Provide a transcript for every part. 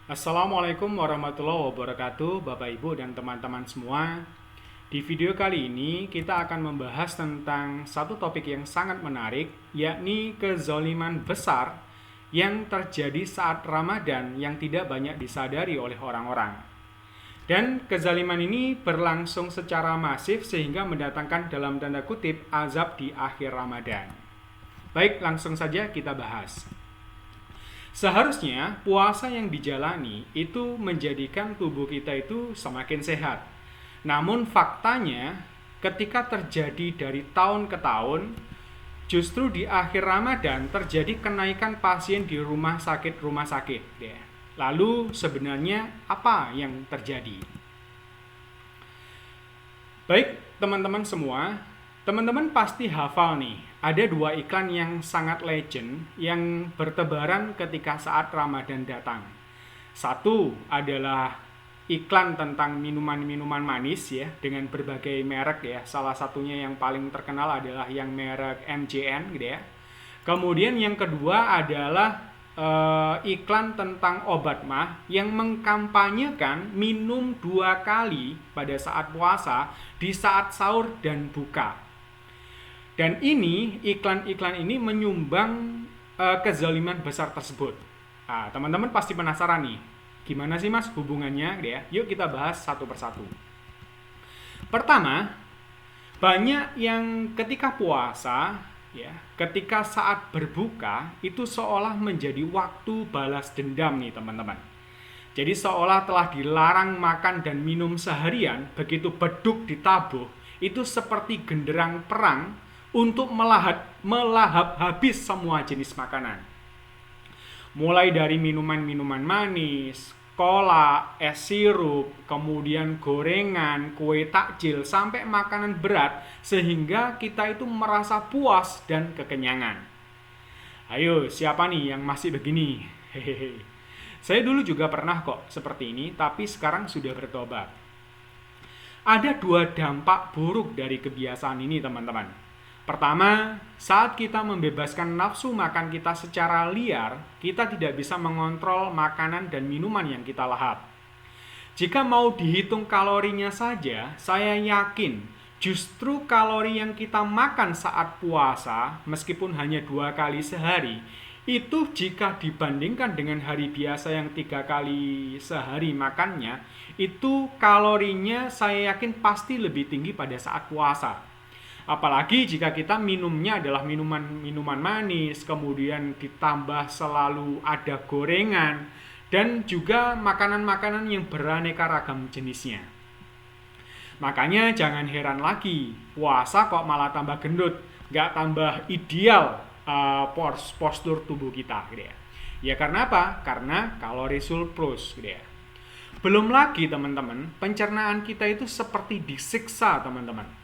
Assalamualaikum warahmatullahi wabarakatuh, Bapak Ibu dan teman-teman semua. Di video kali ini kita akan membahas tentang satu topik yang sangat menarik, yakni kezaliman besar yang terjadi saat Ramadan yang tidak banyak disadari oleh orang-orang. Dan kezaliman ini berlangsung secara masif sehingga mendatangkan dalam tanda kutip azab di akhir Ramadan. Baik, langsung saja kita bahas. Seharusnya puasa yang dijalani itu menjadikan tubuh kita itu semakin sehat. Namun faktanya ketika terjadi dari tahun ke tahun, justru di akhir Ramadan terjadi kenaikan pasien di rumah sakit. Ya. Lalu sebenarnya apa yang terjadi? Baik teman-teman semua, teman-teman pasti hafal nih, ada dua iklan yang sangat legend yang bertebaran ketika saat Ramadan datang. Satu adalah iklan tentang minuman-minuman manis ya, dengan berbagai merek ya. Salah satunya yang paling terkenal adalah yang merek MJN gitu ya. Kemudian yang kedua adalah iklan tentang obat mah yang mengkampanyekan minum 2 kali pada saat puasa di saat sahur dan buka. Dan ini iklan-iklan ini menyumbang kezaliman besar tersebut. Nah, teman-teman pasti penasaran nih, gimana sih mas hubungannya? Ya? Yuk kita bahas satu persatu. Pertama, banyak yang ketika puasa, ya, ketika saat berbuka itu seolah menjadi waktu balas dendam nih teman-teman. Jadi seolah telah dilarang makan dan minum seharian, begitu beduk ditabuh, itu seperti genderang perang untuk melahap habis semua jenis makanan. Mulai dari minuman-minuman manis, cola, es sirup, kemudian gorengan, kue takjil, sampai makanan berat, sehingga kita itu merasa puas dan kekenyangan. Ayo, siapa nih yang masih begini? Hehehe. Saya dulu juga pernah kok seperti ini, tapi sekarang sudah bertobat. Ada dua dampak buruk dari kebiasaan ini, teman-teman. Pertama, saat kita membebaskan nafsu makan kita secara liar, kita tidak bisa mengontrol makanan dan minuman yang kita lahap. Jika mau dihitung kalorinya saja, saya yakin justru kalori yang kita makan saat puasa, meskipun hanya 2 kali sehari, itu jika dibandingkan dengan hari biasa yang 3 kali sehari makannya, itu kalorinya saya yakin pasti lebih tinggi pada saat puasa. Apalagi jika kita minumnya adalah minuman manis, kemudian ditambah selalu ada gorengan, dan juga makanan-makanan yang beraneka ragam jenisnya. Makanya jangan heran lagi, puasa kok malah tambah gendut, nggak tambah ideal postur tubuh kita. Gitu ya. Ya karena apa? Karena kalori surplus. Gitu ya. Belum lagi teman-teman, pencernaan kita itu seperti disiksa teman-teman.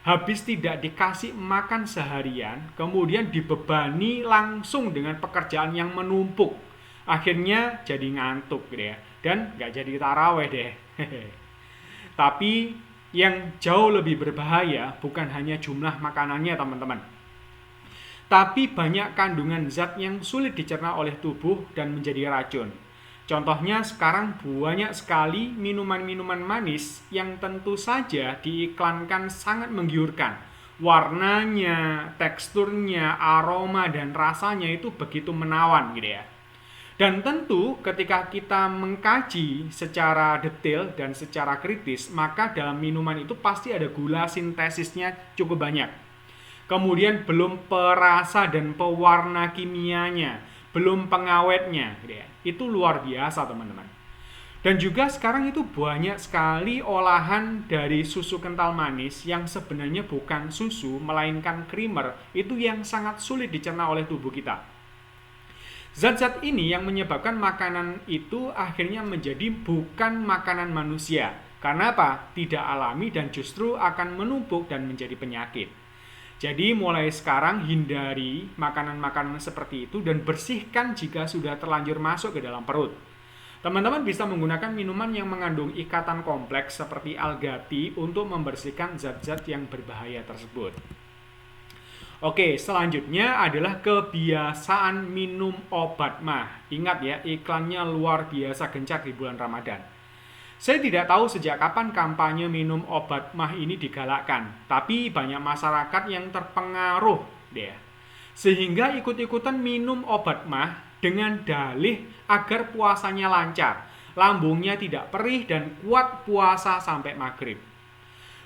Habis tidak dikasih makan seharian, kemudian dibebani langsung dengan pekerjaan yang menumpuk. Akhirnya jadi ngantuk gitu ya. Dan gak jadi taraweh deh. Tapi yang jauh lebih berbahaya bukan hanya jumlah makanannya teman-teman. Tapi banyak kandungan zat yang sulit dicerna oleh tubuh dan menjadi racun. Contohnya sekarang banyak sekali minuman-minuman manis yang tentu saja diiklankan sangat menggiurkan. Warnanya, teksturnya, aroma, dan rasanya itu begitu menawan gitu ya. Dan tentu ketika kita mengkaji secara detail dan secara kritis, maka dalam minuman itu pasti ada gula sintesisnya cukup banyak. Kemudian belum perasa dan pewarna kimianya, belum pengawetnya gitu ya. Itu luar biasa teman-teman. Dan juga sekarang itu banyak sekali olahan dari susu kental manis yang sebenarnya bukan susu melainkan creamer, itu yang sangat sulit dicerna oleh tubuh kita. Zat-zat ini yang menyebabkan makanan itu akhirnya menjadi bukan makanan manusia. Karena apa? Tidak alami dan justru akan menumpuk dan menjadi penyakit. Jadi mulai sekarang hindari makanan-makanan seperti itu dan bersihkan jika sudah terlanjur masuk ke dalam perut. Teman-teman bisa menggunakan minuman yang mengandung ikatan kompleks seperti alga tea untuk membersihkan zat-zat yang berbahaya tersebut. Oke, selanjutnya adalah kebiasaan minum obat mah. Ingat ya, iklannya luar biasa gencar di bulan Ramadan. Saya tidak tahu sejak kapan kampanye minum obat mah ini digalakkan, tapi banyak masyarakat yang terpengaruh deh. Sehingga ikut-ikutan minum obat mah dengan dalih agar puasanya lancar, lambungnya tidak perih dan kuat puasa sampai maghrib.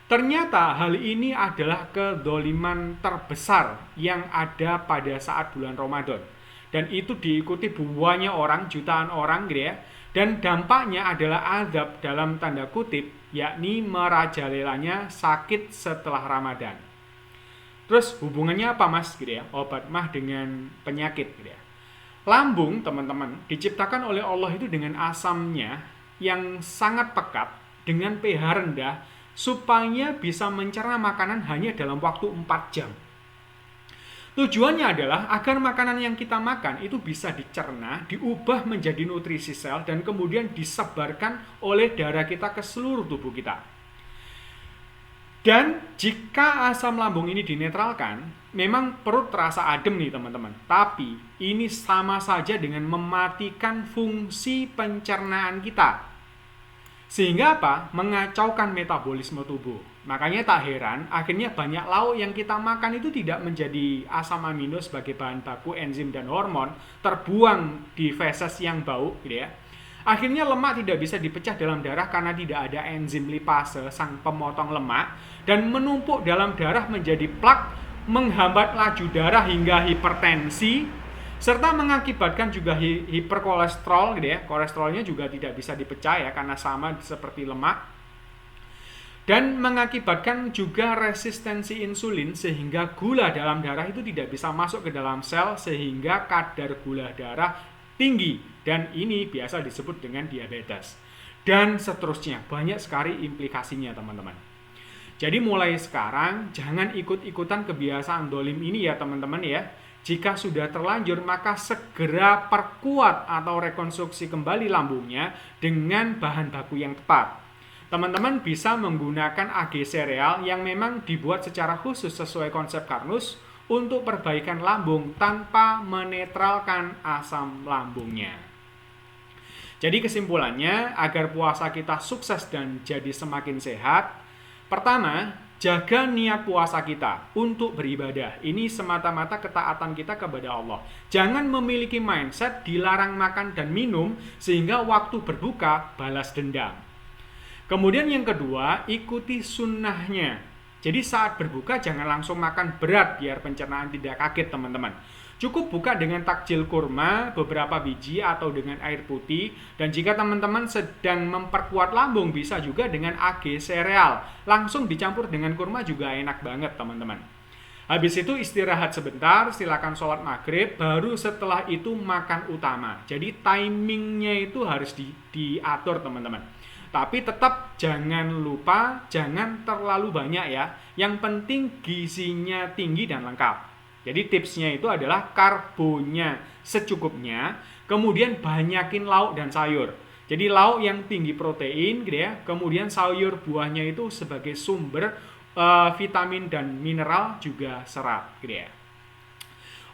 Ternyata hal ini adalah kedoliman terbesar yang ada pada saat bulan Ramadan. Dan itu diikuti banyak orang, jutaan orang gitu ya. Dan dampaknya adalah azab dalam tanda kutip, yakni merajalelanya sakit setelah Ramadan. Terus hubungannya apa mas gitu ya, obat mah dengan penyakit gitu ya. Lambung teman-teman diciptakan oleh Allah itu dengan asamnya yang sangat pekat dengan pH rendah supaya bisa mencerna makanan hanya dalam waktu 4 jam. Tujuannya adalah agar makanan yang kita makan itu bisa dicerna, diubah menjadi nutrisi sel, dan kemudian disebarkan oleh darah kita ke seluruh tubuh kita. Dan jika asam lambung ini dinetralkan, memang perut terasa adem nih teman-teman. Tapi ini sama saja dengan mematikan fungsi pencernaan kita. Sehingga apa? Mengacaukan metabolisme tubuh. Makanya tak heran, akhirnya banyak lauk yang kita makan itu tidak menjadi asam amino sebagai bahan baku enzim dan hormon, terbuang di feses yang bau gitu ya. Akhirnya lemak tidak bisa dipecah dalam darah karena tidak ada enzim lipase, sang pemotong lemak, dan menumpuk dalam darah menjadi plak, menghambat laju darah hingga hipertensi, serta mengakibatkan juga hiperkolesterol gitu ya. Kolesterolnya juga tidak bisa dipecah ya karena sama seperti lemak. Dan mengakibatkan juga resistensi insulin sehingga gula dalam darah itu tidak bisa masuk ke dalam sel sehingga kadar gula darah tinggi, dan ini biasa disebut dengan diabetes. Dan seterusnya, banyak sekali implikasinya teman-teman. Jadi mulai sekarang jangan ikut-ikutan kebiasaan dolim ini ya teman-teman ya. Jika sudah terlanjur, maka segera perkuat atau rekonstruksi kembali lambungnya dengan bahan baku yang tepat. Teman-teman bisa menggunakan AG sereal yang memang dibuat secara khusus sesuai konsep Karnus untuk perbaikan lambung tanpa menetralkan asam lambungnya. Jadi kesimpulannya, agar puasa kita sukses dan jadi semakin sehat, pertama, jaga niat puasa kita untuk beribadah. Ini semata-mata ketaatan kita kepada Allah. Jangan memiliki mindset dilarang makan dan minum sehingga waktu berbuka balas dendam. Kemudian yang kedua, ikuti sunnahnya. Jadi saat berbuka jangan langsung makan berat biar pencernaan tidak kaget teman-teman. Cukup buka dengan takjil kurma, beberapa biji atau dengan air putih. Dan jika teman-teman sedang memperkuat lambung, bisa juga dengan AG sereal. Langsung dicampur dengan kurma juga enak banget teman-teman. Habis itu istirahat sebentar, silakan sholat maghrib, baru setelah itu makan utama. Jadi timingnya itu harus diatur teman-teman. Tapi tetap jangan lupa, jangan terlalu banyak ya. Yang penting gizinya tinggi dan lengkap. Jadi tipsnya itu adalah karbonya secukupnya, kemudian banyakin lauk dan sayur. Jadi lauk yang tinggi protein gitu ya, kemudian sayur buahnya itu sebagai sumber vitamin dan mineral juga serat gitu ya.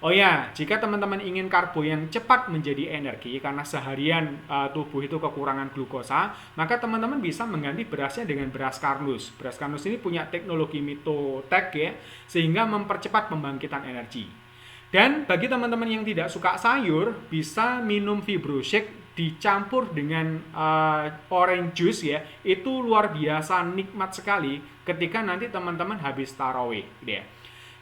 Oh ya, jika teman-teman ingin karbo yang cepat menjadi energi karena seharian tubuh itu kekurangan glukosa, maka teman-teman bisa mengganti berasnya dengan beras Karnus. Beras Karnus ini punya teknologi Mitotek ya, sehingga mempercepat pembangkitan energi. Dan bagi teman-teman yang tidak suka sayur, bisa minum Fibroshake dicampur dengan orange juice ya. Itu luar biasa nikmat sekali ketika nanti teman-teman habis tarawih gitu ya.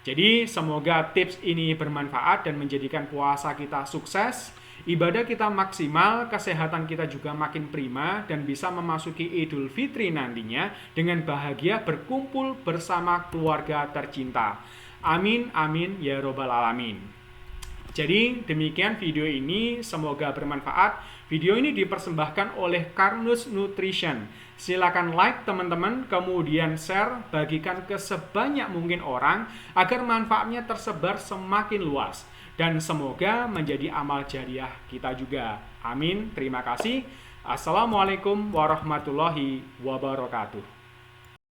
Jadi semoga tips ini bermanfaat dan menjadikan puasa kita sukses, ibadah kita maksimal, kesehatan kita juga makin prima, dan bisa memasuki Idul Fitri nantinya dengan bahagia berkumpul bersama keluarga tercinta. Amin, amin, ya robbal alamin. Jadi demikian video ini, semoga bermanfaat. Video ini dipersembahkan oleh Karnus Nutrition. Silakan like teman-teman, kemudian share, bagikan ke sebanyak mungkin orang agar manfaatnya tersebar semakin luas. Dan semoga menjadi amal jariah kita juga. Amin, terima kasih. Assalamualaikum warahmatullahi wabarakatuh.